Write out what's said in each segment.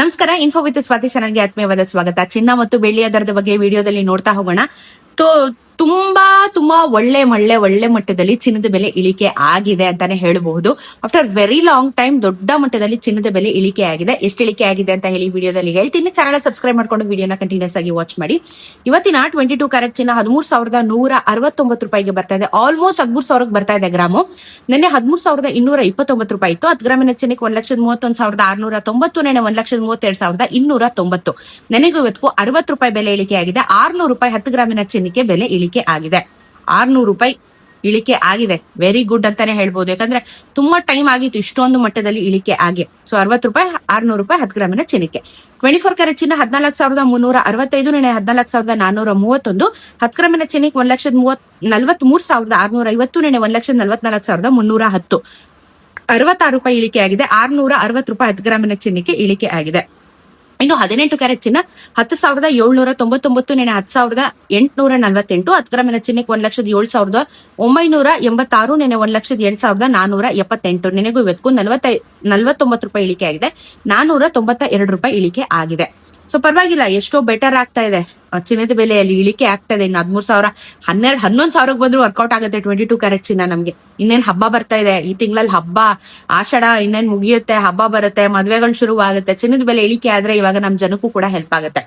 ನಮಸ್ಕಾರ. Info with Swati ಚಾನಲ್ಗೆ ಆತ್ಮೀಯವಾದ ಸ್ವಾಗತ. ಚಿನ್ನ ಮತ್ತು ಬೆಳ್ಳಿಯ ದರದ ಬಗ್ಗೆ ವಿಡಿಯೋದಲ್ಲಿ ನೋಡ್ತಾ ಹೋಗೋಣ. ತುಂಬಾ ಒಳ್ಳೆ ಮಟ್ಟದಲ್ಲಿ ಚಿನ್ನದ ಬೆಲೆ ಇಳಿಕೆ ಆಗಿದೆ ಅಂತಾನೆ ಹೇಳಬಹುದು. ಆಫ್ಟರ್ ವೆರಿ ಲಾಂಗ್ ಟೈಮ್ ದೊಡ್ಡ ಮಟ್ಟದಲ್ಲಿ ಚಿನ್ನದ ಬೆಲೆ ಇಳಿಕೆ ಆಗಿದೆ. ಎಷ್ಟು ಇಳಿಕೆ ಆಗಿದೆ ಅಂತ ಹೇಳಿ ವಿಡಿಯೋದಲ್ಲಿ ಹೇಳ್ತೀನಿ. ಚಾನಲ್ ಸಬ್ಸ್ಕ್ರೈಬ್ ಮಾಡ್ಕೊಂಡು ವಿಡಿಯೋನ ಕಂಟಿನ್ಯೂಸ್ ಆಗಿ ವಾಚ್ ಮಾಡಿ. ಇವತ್ತಿನ 22 ಕ್ಯಾರೆಟ್ ಚಿನ್ನ 13,169 ರೂಪಾಯಿಗೆ ಬರ್ತಾ ಇದೆ. ಆಲ್ಮೋಸ್ಟ್ 13,000 ಬರ್ತಾ ಇದೆ ಗ್ರಾಮು. ನಿನ್ನೆ 13,229 ರೂಪಾಯಿ ಇತ್ತು. 10 ಗ್ರಾಮಿನ ಚಿನ್ನಕ್ಕೆ 1,31,690. ನೆನೆ 1,32,290. ನನಗೂ ಇವತ್ತು 60 ರೂಪಾಯಿ ಬೆಲೆ ಇಳಿಕೆ ಆಗಿದೆ. 600 ರೂಪಾಯಿ 10 ಗ್ರಾಮಿನ ಚಿನ್ನಕ್ಕೆ ಬೆಲೆ ಇಳಿಕೆ ಆಗಿದೆ. 600 ರೂಪಾಯಿ ಇಳಿಕೆ ಆಗಿದೆ. ವೆರಿ ಗುಡ್ ಅಂತಾನೆ ಹೇಳ್ಬೋದು. ಯಾಕಂದ್ರೆ ತುಂಬಾ ಟೈಮ್ ಆಗಿತ್ತು ಇಷ್ಟೊಂದು ಮಟ್ಟದಲ್ಲಿ ಇಳಿಕೆ ಆಗಿ. ಸೊ 60 ರೂಪಾಯಿ 600 ರೂಪಾಯಿ 10 ಗ್ರಾಮಿನ ಚಿನ್ನಕ್ಕೆ. 24 ಕ್ಯಾರೆಟ್ ಚಿನ್ನ 14,365. ನೆನೆ 14,431. 10 ಗ್ರಾಮಿನ ಚಿನ್ನಕ್ಕೆ 1,43,650. ನೆನೆ 1,44,310. 66 ರೂಪಾಯಿ ಇಳಿಕೆ ಆಗಿದೆ. 660 ರೂಪಾಯಿ 10 ಗ್ರಾಮಿನ ಚಿನ್ನಕ್ಕೆ ಇಳಿಕೆ ಆಗಿದೆ. ಇನ್ನು 18 ಕ್ಯಾರೆಟ್ ಚಿನ್ನ 10,799. ನೆನೆ 10,848. 10 ಗ್ರಾಮಿನ ಚಿನ್ನಕ್ಕೆ 1,07,986. ನೆನೆ 1,08,478. ನೆನೆಗೂ ಇವತ್ತು 49 ರೂಪಾಯಿ ಇಳಿಕೆ ಆಗಿದೆ. 492 ರೂಪಾಯಿ ಇಳಿಕೆ ಆಗಿದೆ. ಸೊ ಪರವಾಗಿಲ್ಲ, ಎಷ್ಟೋ ಬೆಟರ್ ಆಗ್ತಾ ಇದೆ. ಚಿನ್ನದ ಬೆಲೆಯಲ್ಲಿ ಇಳಿಕೆ ಆಗ್ತಾ ಇದೆ. ಇನ್ನು 13,000 11,000 ಬಂದ್ರು ವರ್ಕೌಟ್ ಆಗುತ್ತೆ 22 ಕ್ಯಾರೆಟ್ ಚಿನ್ನ ನಮ್ಗೆ. ಇನ್ನೇನ್ ಹಬ್ಬ ಬರ್ತಾ ಇದೆ. ಈ ತಿಂಗಳಲ್ಲಿ ಹಬ್ಬ, ಆಷಾಢ ಇನ್ನೇನ್ ಮುಗಿಯುತ್ತೆ, ಹಬ್ಬ ಬರುತ್ತೆ, ಮದ್ವೆಗಳು ಶುರು ಆಗುತ್ತೆ. ಚಿನ್ನದ ಬೆಲೆ ಇಳಿಕೆ ಆದ್ರೆ ಇವಾಗ ನಮ್ ಜನಕ್ಕೂ ಕೂಡ ಹೆಲ್ಪ್ ಆಗುತ್ತೆ.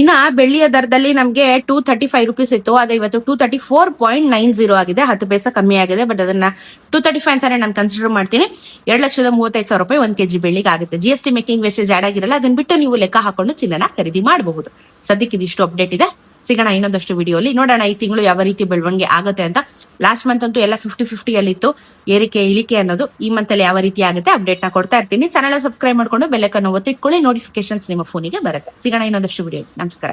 ಇನ್ನ ಬೆಳ್ಳಿಯ ದರದಲ್ಲಿ ನಮ್ಗೆ 235 ರೂಪೀಸ್ ಇತ್ತು. ಅದೇ ಇವತ್ತು 234.90 ಆಗಿದೆ. 10 ಪೈಸೆ ಕಮ್ಮಿ ಆಗಿದೆ. ಬಟ್ ಅದನ್ನ 235 ಅಂತಾನೆ ನಾನು ಕನ್ಸಿಡರ್ ಮಾಡ್ತೀನಿ. 2,35,000 ರೂಪಾಯಿ 1 kg ಬೆಳ್ಳಿಗೆ ಆಗುತ್ತೆ. GST ಮೇಕಿಂಗ್ ವೇಸ್ಟೇಜ್ ಆಡ್ ಆಗಿರಲ್ಲ. ಅದನ್ನ ಬಿಟ್ಟು ನೀವು ಲೆಕ್ಕ ಹಾಕೊಂಡು ಚಿನ್ನನ ಖರೀದಿ ಮಾಡಬಹುದು. ಸದ್ಯಕ್ಕೆ ಇದಿಷ್ಟು ಅಪ್ಡೇಟ್ ಇದೆ. ಸಿಗೋಣ ಇನ್ನೊಂದಷ್ಟು ವಿಡಿಯೋಲಿ. ನೋಡೋಣ ಈ ತಿಂಗಳು ಯಾವ ರೀತಿ ಬೆಳವಣಿಗೆ ಆಗುತ್ತೆ ಅಂತ. ಲಾಸ್ಟ್ ಮಂತ್ ಅಂತೂ ಎಲ್ಲ 50-50 ಅಲ್ಲಿ ಇತ್ತು ಏರಿಕೆ ಇಳಿಕೆ ಅನ್ನೋದು. ಈ ಮಂತ್ ಅಲ್ಲಿ ಯಾವ ರೀತಿ ಆಗುತ್ತೆ ಅಪ್ಡೇಟ್ ನ ಕೊಡ್ತಾ ಇರ್ತೀನಿ. ಚಾನಲ್ ಸಬ್ಸ್ಕ್ರೈಬ್ ಮಾಡ್ಕೊಂಡು ಬೆಲ್ ಐಕಾನ್ ಒತ್ತಿಟ್ಕೊಳ್ಳಿ. ನೋಟಿಫಿಕೇಶನ್ಸ್ ನಿಮ್ಮ ಫೋನಿಗೆ ಬರುತ್ತೆ. ಸಿಗೋಣ ಇನ್ನೊಂದಷ್ಟು ವಿಡಿಯೋ. ನಮಸ್ಕಾರ.